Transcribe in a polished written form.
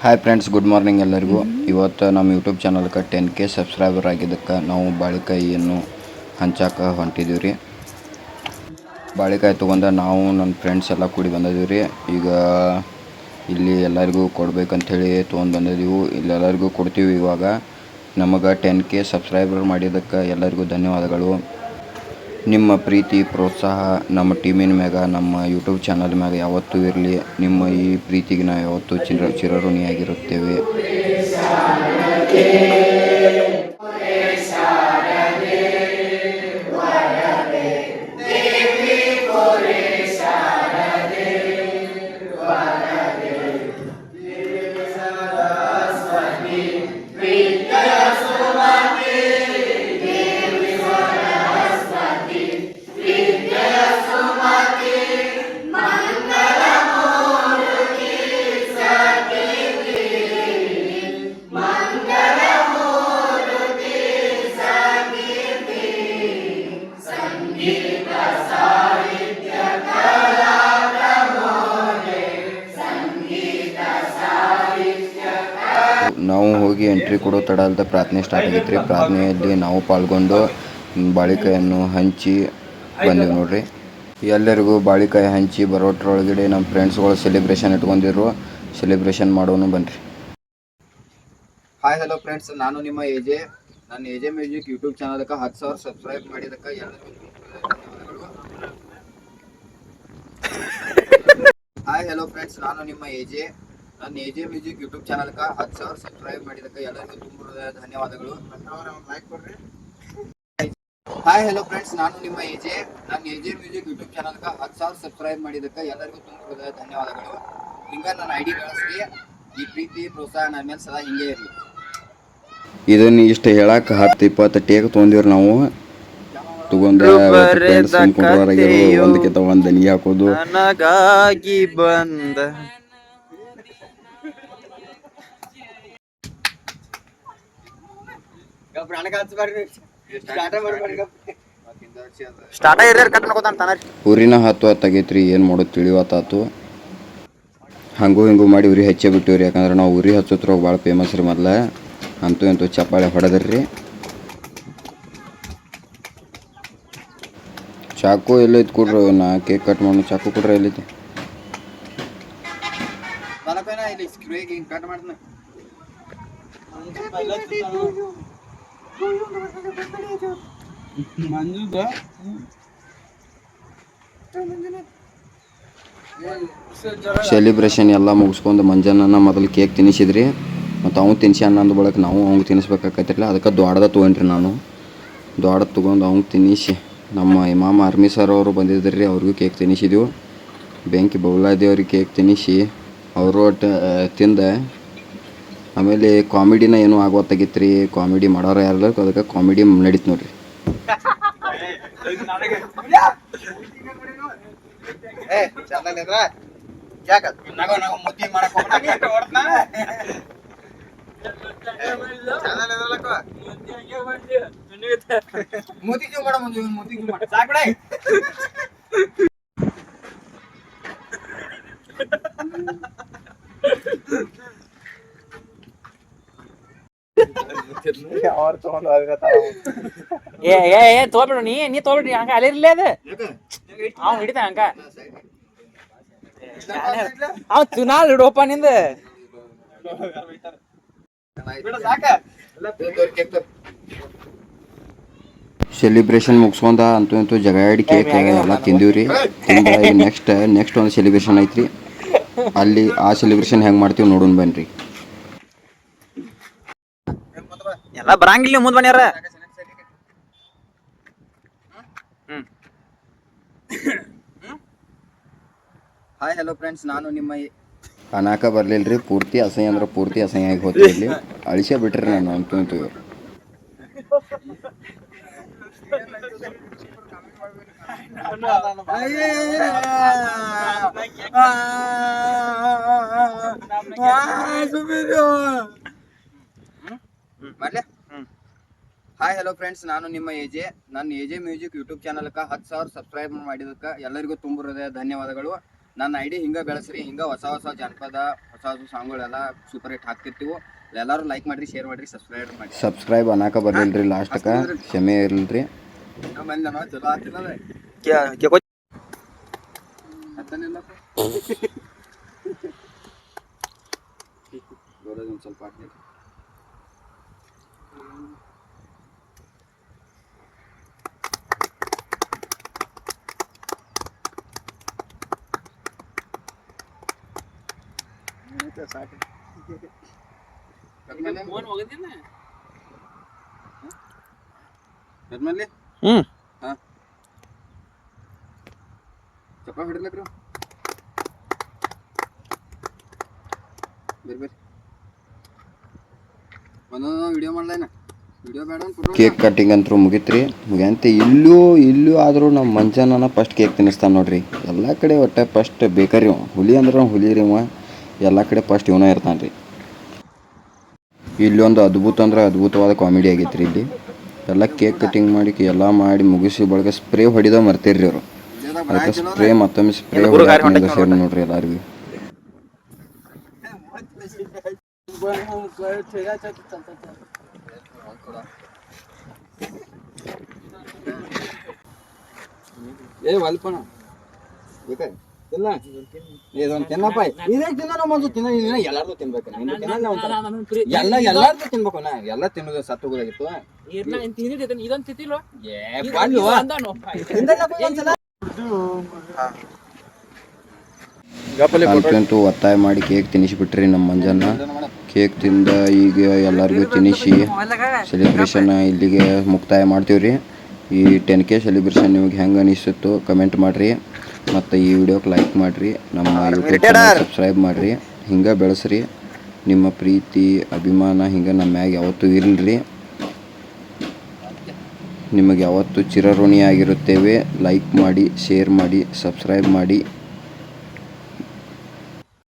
Hi friends, good morning ಎಲ್ಲರಿಗೂ. ಇವತ್ತು ನಮ್ಮ ಯೂಟ್ಯೂಬ್ ಚಾನಲ್ಗೆ 10K ಸಬ್ಸ್ಕ್ರೈಬರ್ ಆಗಿದ್ದಕ್ಕೆ ನಾವು ಬಾಳೆಕಾಯಿಯನ್ನು ಹಂಚಾಕ ಹೊಂಟಿದ್ದೀವಿ ರೀ. ಬಾಳೆಕಾಯಿ ತೊಗೊಂಡು ನಾವು ನನ್ನ ಫ್ರೆಂಡ್ಸ್ ಎಲ್ಲ ಕೂಡಿ ಬಂದಿದ್ದೀವಿ ರೀ. ಈಗ ಇಲ್ಲಿ ಎಲ್ಲರಿಗೂ ಕೊಡ್ಬೇಕಂಥೇಳಿ ತೊಗೊಂಡು ಬಂದಿದ್ದೀವಿ. ಇಲ್ಲಿ ಎಲ್ಲರಿಗೂ ಕೊಡ್ತೀವಿ. ಇವಾಗ ನಮಗೆ 10K ಸಬ್ಸ್ಕ್ರೈಬರ್ ಮಾಡಿದ್ದಕ್ಕೆ ಎಲ್ಲರಿಗೂ ಧನ್ಯವಾದಗಳು. ನಿಮ್ಮ ಪ್ರೀತಿ ಪ್ರೋತ್ಸಾಹ ನಮ್ಮ ಟೀಮಿನ ಮ್ಯಾಗ, ನಮ್ಮ ಯೂಟ್ಯೂಬ್ ಚಾನಲ್ ಮ್ಯಾಗ ಯಾವತ್ತೂ ಇರಲಿ. ನಿಮ್ಮ ಈ ಪ್ರೀತಿಗೆ ನಾವು ಯಾವತ್ತೂ ಚಿರಋಣಿಯಾಗಿರುತ್ತೇವೆ. ನಾವು ಹೋಗಿ ಎಂಟ್ರಿ ಕೊಡೋ ತಡ ಅಲ್ಲದೆ ಪ್ರಾರ್ಥನೆ ಸ್ಟಾರ್ಟ್ ಆಗೈತೆ ರೀ. ಪ್ರಾರ್ಥನೆಯಲ್ಲಿ ನಾವು ಪಾಲ್ಗೊಂಡು ಬಾಳೆಕಾಯನ್ನು ಹಂಚಿ ಬಂದೆವು ನೋಡ್ರಿ. ಎಲ್ಲರಿಗೂ ಬಾಳೆಕಾಯಿ ಹಂಚಿ ಬರೋಟ್ರೊಳಗಡೆ ನಮ್ಮ ಫ್ರೆಂಡ್ಸ್ಗಳು ಸೆಲೆಬ್ರೇಷನ್ ಇಟ್ಕೊಂಡಿದ್ರು. ಸೆಲೆಬ್ರೇಷನ್ ಮಾಡೋನು ಬನ್ನಿರಿ. ಹಾಯ್ ಹಲೋ ಫ್ರೆಂಡ್ಸ್, ನಾನು ನಿಮ್ಮ ಎಜೆ. ನನ್ನ ಎಜೆ ಮ್ಯೂಸಿಕ್ ಯೂಟ್ಯೂಬ್ ಚಾನಲ್ಗೆ 10,000 ಸಬ್ಸ್ಕ್ರೈಬ್ ಮಾಡಿದ್ದಕ್ಕೆ ಎಲ್ಲರಿಗೂ ಧನ್ಯವಾದಗಳು. ಹಾಯ್ ಹಲೋ ಫ್ರೆಂಡ್ಸ್, ನಾನು ನಿಮ್ಮ ಎಜೆ. ನನ್ನ ಎಜೆ ಮ್ಯೂಸಿಕ್ ಯೂಟ್ಯೂಬ್ ಚಾನಲ್ಗೆ 10,000 ಸಬ್ಸ್ಕ್ರೈಬ್ ಮಾಡಿದ್ದಕ್ಕೆ ಎಲ್ಲರಿಗೂ ತುಂಬ ಧನ್ಯವಾದಗಳು. ಹಾಯ್ ಹಲೋ ಫ್ರೆಂಡ್ಸ್, ನಾನು ನಿಮ್ಮ ಎಜೆ. ನನ್ನ ಎಜೆ ಮ್ಯೂಸಿಕ್ ಯೂಟ್ಯೂಬ್ ಚಾನಲ್ಗೆ 10,000 ಸಬ್ಸ್ಕ್ರೈಬ್ ಮಾಡಿದ್ದಕ್ಕೆ ಎಲ್ಲರಿಗೂ ತುಂಬ ಧನ್ಯವಾದಗಳು. ಹಿಂಗೆ ನನ್ನ ಐಡಿ ಬೆಳೆಸ್ರಿ. ಈ ಪ್ರೀತಿ ಪ್ರೋತ್ಸಾಹ ನನ್ನ ಮೇಲೆ ಸದಾ ಹಿಂಗೆ ಇರಲಿ. ಇದನ್ನು ಇಷ್ಟು ಹೇಳಕ್ಕೆ 10-20 ಟೇಕ್ ತೊಗೊಂಡಿವ್ರಿ ನಾವು. ತಗೊಂಡ ಒಂದಕ್ಕಿಂತ ಒಂದು ನೀ ಹಾಕೋದು ನನಗಾಗಿ ಬಂದ ಊರಿನ ಹತ್ತು ಆಗೈತ್ರಿ. ಏನು ಮಾಡೋದು ತಿಳಿವತ್ತಾತು. ಹಂಗೂ ಹಿಂಗೂ ಮಾಡಿ ಉರಿ ಹಚ್ಚೇ ಬಿಟ್ಟಿವ್ರಿ. ಯಾಕಂದ್ರೆ ನಾವು ಉರಿ ಹಚ್ಚೋದ್ರಾಗ ಭಾಳ ಫೇಮಸ್ ರೀ. ಮೊದಲ ಅಂತೂ ಇಂತೂ ಚಪ್ಪಾಳೆ ಹೊಡೆದ್ರಿ. ಚಾಕು ಎಲ್ಲೈತಿ ಕೊಡ್ರಿ. ನಾ ಕೇಕ್ ಕಟ್ ಮಾಡೋ ಚಾಕು ಕೊಡ್ರಿ. ಎಲ್ಲೈತಿ ಸೆಲಿಬ್ರೇಷನ್ ಎಲ್ಲ ಮುಗಿಸ್ಕೊಂಡು ಮಂಜಾನ ಮೊದಲು ಕೇಕ್ ತಿನ್ನಿಸಿದ್ರಿ. ಮತ್ತು ಅವ್ನು ತಿನ್ಸಿ ಅನ್ನೊಂದು ಬಳಕ ನಾವು ಅವ್ಗೆ ತಿನ್ನಿಸ್ಬೇಕಾಕೈತಿರಲಿಲ್ಲ. ಅದಕ್ಕೆ ದ್ವಾಡದ ತೊಗೊಂಡ್ರಿ. ನಾನು ದ್ವಾಡ ತೊಗೊಂಡು ಅವ್ಗೆ ತಿನ್ನಿಸಿ ನಮ್ಮ ಇಮಾಮ್ ಆರ್ಮಿ ಸರ್ ಅವರು ಬಂದಿದ್ರಿ. ಅವ್ರಿಗೂ ಕೇಕ್ ತಿನ್ನಿಸಿದೆವು. ಬೆಂಕಿ ಬೌಲಾದೇವ್ರಿಗೆ ಕೇಕ್ ತಿನ್ನಿಸಿ ಅವರು ಒಟ್ಟು ತಿಂದೆ. ಆಮೇಲೆ ಕಾಮಿಡಿನ ಏನೂ ಆಗೋತ್ತಾಗಿತ್ತು ರೀ. ಕಾಮಿಡಿ ಮಾಡೋರು ಯಾರಲ್ಲ, ಅದಕ್ಕೆ ಕಾಮಿಡಿ ನಡೀತು ನೋಡ್ರಿ. ತೋಬಿಡು ನೀ ತೋಬಿಡ್ರಿ. ಹಂಗ ಅಲ್ಲಿರ್ಲೇ ಅದ ಅವ್ ಹಿಡಿತ ಹಂಗ ಅವ್ ಚುನಾಲ್ ಹಿಡೋಪ ನಿಂದ. ಸೆಲಿಬ್ರೇಷನ್ ಮುಗಿಸ್ಕೊಂಡ ಅಂತೂ ಇಂತೂ ಜಗಾಡಿ ಕೇಕ್ ಎಲ್ಲ ತಿಂದೀವ್ರಿ. ತಿಂದ ನೆಕ್ಸ್ಟ್ ಒಂದು ಸೆಲಿಬ್ರೇಷನ್ ಐತ್ರಿ. ಅಲ್ಲಿ ಆ ಸೆಲಿಬ್ರೇಷನ್ ಹೆಂಗೆ ಮಾಡ್ತೀವಿ ನೋಡೋಣ ಬನ್ರಿ. ಎಲ್ಲ ಬರಂಗಿಲ್ಲ ಮುಂದ್ ಬನ್ಯಾರ. ಹಾಯ್ ಹಲೋ ಫ್ರೆಂಡ್ಸ್, ನಾನು ನಿಮ್ಮ ಅನಾಕ ಬರ್ಲಿಲ್ರಿ. ಪೂರ್ತಿ ಅಸಹ್ಯ ಅಂದ್ರೆ ಪೂರ್ತಿ ಅಸಹ್ಯ ಆಗಿ ಹೋಗ್ತೀವಿ. ಇಲ್ಲಿ ಅಳಿಸೇ ಬಿಟ್ರಿ ನಾನು ಅಂತೂ ಇಂತೂ. ಹಾಯ್ ಹಲೋ ಫ್ರೆಂಡ್ಸ್, ನಾನು ನಿಮ್ಮ ಎಜೆ. ನನ್ನ ಎಜೆ ಮ್ಯೂಸಿಕ್ ಯೂಟ್ಯೂಬ್ ಚಾನಲ್ಗೆ 10,000 ಸಬ್ಸ್ಕ್ರೈಬ್ ಮಾಡಿದ್ದಕ್ಕೆ ಎಲ್ಲರಿಗೂ ತುಂಬ ಧನ್ಯವಾದಗಳು. ನನ್ನ ಐಡಿ ಹಿಂಗೆ ಬೆಳೆಸ್ರಿ, ಹಿಂಗೆ ಹೊಸ ಹೊಸ ಜನಪದ ಹೊಸ ಹೊಸ ಸಾಂಗ್ಗಳೆಲ್ಲ ಸೂಪರ್ ಹಿಟ್ ಹಾಕ್ತಿರ್ತೀವಿ. ಎಲ್ಲರೂ ಲೈಕ್ ಮಾಡಿರಿ, ಶೇರ್ ಮಾಡಿರಿ, ಸಬ್ಸ್ಕ್ರೈಬ್ ಅನ್ನಕ ಬರಲಿಲ್ರಿ ಲಾಸ್ಟ್ಗೆ, ಕ್ಷಮೆ ಇರಲ್ರಿ. ಒಂದು ಸ್ವಲ್ಪ ಚಪ್ಪ ಹಿಡಿದ್ಲಕ್ರಿ ಬರ್ರಿ ಒಂದೊಂದು ವಿಡಿಯೋ ಮಾಡ್ಲೇನ, ವಿಡಿಯೋ ಬೇಡ. ಕೇಕ್ ಕಟ್ಟಿಂಗ್ ಅಂತೂ ಮುಗಿತ್ರಿ, ಮುಗಿಯಂತ ಇಲ್ಲೂ ಆದರೂ ನಮ್ಮ ಮಂಜಾನ ಫಸ್ಟ್ ಕೇಕ್ ತಿನ್ನಿಸ್ತಾನೆ ನೋಡ್ರಿ. ಎಲ್ಲ ಕಡೆ ಒಟ್ಟೆ ಫಸ್ಟ್ ಬೇಕರಿ ಹುಲಿ ಅಂದ್ರೆ ಹುಲಿ ರೀ ಅವ, ಎಲ್ಲ ಕಡೆ ಫಸ್ಟ್ ಇವನ ಇರ್ತಾನೆ ರೀ. ಇಲ್ಲಿ ಒಂದು ಅದ್ಭುತವಾದ ಕಾಮಿಡಿ ಆಗೈತ್ರಿ. ಇಲ್ಲಿ ಎಲ್ಲ ಕೇಕ್ ಕಟ್ಟಿಂಗ್ ಮಾಡಿ ಎಲ್ಲ ಮಾಡಿ ಮುಗಿಸಿ ಬಳಗ ಸ್ಪ್ರೇ ಹೊಡಿದ ಮರ್ತೀರಿ ಅವರು. ಅದಕ್ಕೆ ಸ್ಪ್ರೇ ಮತ್ತೊಮ್ಮೆ ಸ್ಪ್ರೇ ಹೊಡಿಸಿ ನೋಡ್ರಿ ಎಲ್ಲರಿಗೂ. ವಲ್ಪಣ ಇಲ್ಲ ಇದೊಂದು ತಿನ್ನಪ್ಪ, ಇದೇ ತಿನ್ನ ಮಂಜು ತಿನ್ನ, ಎಲ್ಲಾರ್ದು ತಿನ್ಬೇಕು, ಎಲ್ಲಾರ್ದು ತಿನ್ಬೇಕು. ಎಲ್ಲ ತಿನ್ನೋದು ಸತ್ತು ಹೋಗೋದಾಗಿತ್ತು. ಅಂತೂ ಒತ್ತಾಯ ಮಾಡಿ ಕೇಕ್ ತಿನ್ನಿಸಿಬಿಟ್ರಿ ನಮ್ಮ ಮಂಜನ್ನ. ಕೇಕ್ ತಿಂದ ಈಗ ಎಲ್ಲರಿಗೂ ತಿನ್ನಿಸಿ ಸೆಲೆಬ್ರೇಷನ್ ಇಲ್ಲಿಗೆ ಮುಕ್ತಾಯ ಮಾಡ್ತೀವ್ರಿ. ಈ 10K ಸೆಲೆಬ್ರೇಷನ್ ನಿಮಗೆ ಹೆಂಗೆ ಅನಿಸುತ್ತೋ ಕಮೆಂಟ್ ಮಾಡಿರಿ, ಮತ್ತು ಈ ವಿಡಿಯೋಕ್ಕೆ ಲೈಕ್ ಮಾಡಿರಿ, ನಮ್ಮ ಯೂಟ್ಯೂಬ್ ಚಾನಲ್ ಸಬ್ಸ್ಕ್ರೈಬ್ ಮಾಡಿರಿ. ಹಿಂಗೆ ಬೆಳೆಸ್ರಿ, ನಿಮ್ಮ ಪ್ರೀತಿ ಅಭಿಮಾನ ಹಿಂಗೆ ನಮ್ಮ ಮ್ಯಾಗ ಯಾವತ್ತೂ ಇರಲ್ರಿ. ನಿಮಗೆ ಯಾವತ್ತೂ ಚಿರಋಣಿಯಾಗಿರುತ್ತೇವೆ. ಲೈಕ್ ಮಾಡಿ, ಶೇರ್ ಮಾಡಿ, ಸಬ್ಸ್ಕ್ರೈಬ್ ಮಾಡಿ.